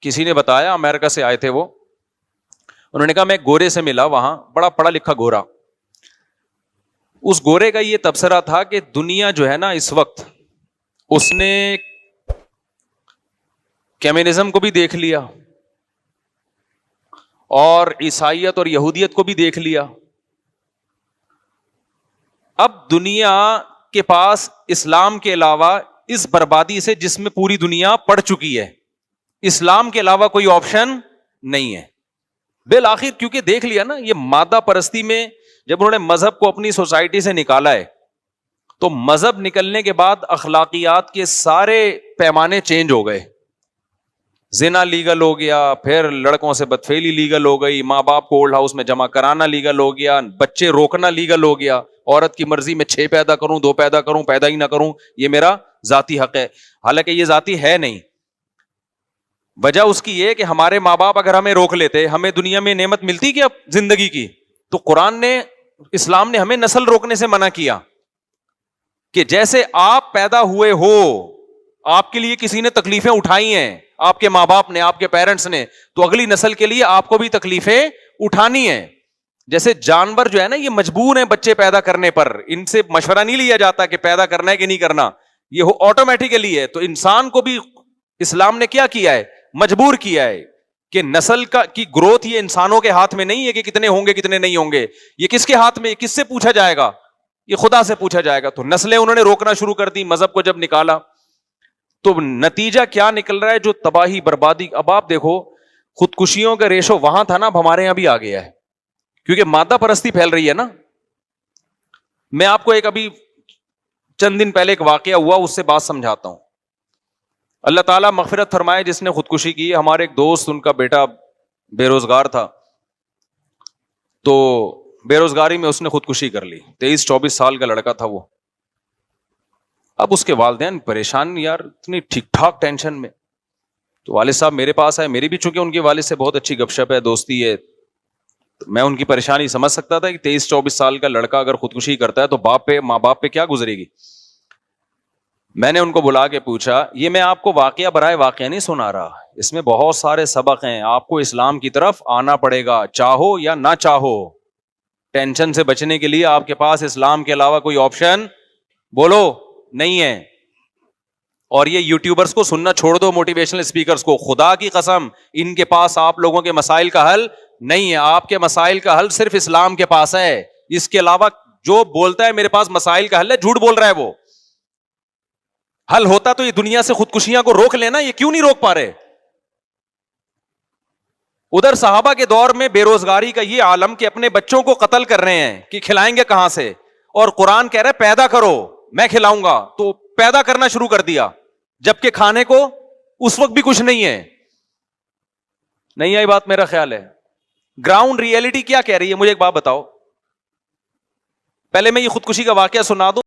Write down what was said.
کسی نے بتایا, امریکہ سے آئے تھے وہ, انہوں نے کہا میں ایک گورے سے ملا وہاں, بڑا پڑھا لکھا گورا. اس گورے کا یہ تبصرہ تھا کہ دنیا جو ہے نا اس وقت, اس نے کمیونزم کو بھی دیکھ لیا اور عیسائیت اور یہودیت کو بھی دیکھ لیا. اب دنیا کے پاس اسلام کے علاوہ اس بربادی سے جس میں پوری دنیا پڑ چکی ہے, اسلام کے علاوہ کوئی آپشن نہیں ہے. بالآخر کیونکہ دیکھ لیا نا, یہ مادہ پرستی میں جب انہوں نے مذہب کو اپنی سوسائٹی سے نکالا ہے, تو مذہب نکلنے کے بعد اخلاقیات کے سارے پیمانے چینج ہو گئے. زنا لیگل ہو گیا, پھر لڑکوں سے بدفعلی لیگل ہو گئی, ماں باپ کو اولڈ ہاؤس میں جمع کرانا لیگل ہو گیا, بچے روکنا لیگل ہو گیا. عورت کی مرضی میں 6 پیدا کروں, 2 پیدا کروں, پیدا ہی نہ کروں, یہ میرا ذاتی حق ہے. حالانکہ یہ ذاتی ہے نہیں. وجہ اس کی یہ کہ ہمارے ماں باپ اگر ہمیں روک لیتے, ہمیں دنیا میں نعمت ملتی کیا زندگی کی. تو قرآن نے, اسلام نے ہمیں نسل روکنے سے منع کیا کہ جیسے آپ پیدا ہوئے ہو, آپ کے لیے کسی نے تکلیفیں اٹھائی ہیں, آپ کے ماں باپ نے, آپ کے پیرنٹس نے, تو اگلی نسل کے لیے آپ کو بھی تکلیفیں اٹھانی ہیں. جیسے جانور جو ہے نا یہ مجبور ہیں بچے پیدا کرنے پر, ان سے مشورہ نہیں لیا جاتا کہ پیدا کرنا ہے کہ نہیں کرنا, یہ آٹومیٹیکلی ہے. تو انسان کو بھی اسلام نے کیا کیا ہے, مجبور کیا ہے کہ نسل کی گروتھ یہ انسانوں کے ہاتھ میں نہیں ہے کہ کتنے ہوں گے کتنے نہیں ہوں گے. یہ کس کے ہاتھ میں, کس سے پوچھا جائے گا, یہ خدا سے پوچھا جائے گا. تو نسلیں انہوں نے روکنا شروع کر دی مذہب کو جب نکالا. تو نتیجہ کیا نکل رہا ہے, جو تباہی بربادی. اب آپ دیکھو خودکشیوں کا ریشو وہاں تھا نا, اب ہمارے یہاں بھی آ گیا ہے, کیونکہ مادہ پرستی پھیل رہی ہے نا. میں آپ کو ایک ابھی چند دن پہلے ایک واقعہ ہوا, اس سے بات سمجھاتا ہوں. اللہ تعالیٰ مغفرت فرمائے جس نے خودکشی کی. ہمارے ایک دوست, ان کا بیٹا بے روزگار تھا, تو بے روزگاری میں اس نے خودکشی کر لی. 23-24 سال کا لڑکا تھا وہ. اب اس کے والدین پریشان, یار اتنی ٹھیک ٹھاک ٹینشن میں. تو والد صاحب میرے پاس آئے, میری بھی چونکہ ان کے والد سے بہت اچھی گپ شپ ہے, دوستی ہے, تو میں ان کی پریشانی سمجھ سکتا تھا کہ 23-24 سال کا لڑکا اگر خودکشی کرتا ہے تو باپ پہ, ماں باپ پہ کیا گزرے گی. میں نے ان کو بلا کے پوچھا, یہ میں آپ کو واقعہ برائے واقعہ نہیں سنا رہا, اس میں بہت سارے سبق ہیں, آپ کو اسلام کی طرف آنا پڑے گا چاہو یا نہ چاہو. ٹینشن سے بچنے کے لیے آپ کے پاس اسلام کے علاوہ کوئی آپشن بولو نہیں ہے. اور یہ یوٹیوبرز کو سننا چھوڑ دو, موٹیویشنل اسپیکرز کو, خدا کی قسم ان کے پاس آپ لوگوں کے مسائل کا حل نہیں ہے. آپ کے مسائل کا حل صرف اسلام کے پاس ہے. اس کے علاوہ جو بولتا ہے میرے پاس مسائل کا حل ہے, جھوٹ بول رہا ہے. وہ حل ہوتا تو یہ دنیا سے خودکشیاں کو روک لینا, یہ کیوں نہیں روک پا رہے. ادھر صحابہ کے دور میں بے روزگاری کا یہ عالم کہ اپنے بچوں کو قتل کر رہے ہیں کہ کھلائیں گے کہاں سے, اور قرآن کہہ رہا ہے پیدا کرو میں کھلاؤں گا, تو پیدا کرنا شروع کر دیا, جبکہ کھانے کو اس وقت بھی کچھ نہیں ہے. نہیں آئی بات میرا خیال ہے. گراؤنڈ ریئلٹی کیا کہہ رہی ہے, مجھے ایک بات بتاؤ. پہلے میں یہ خودکشی کا واقعہ سنا دوں.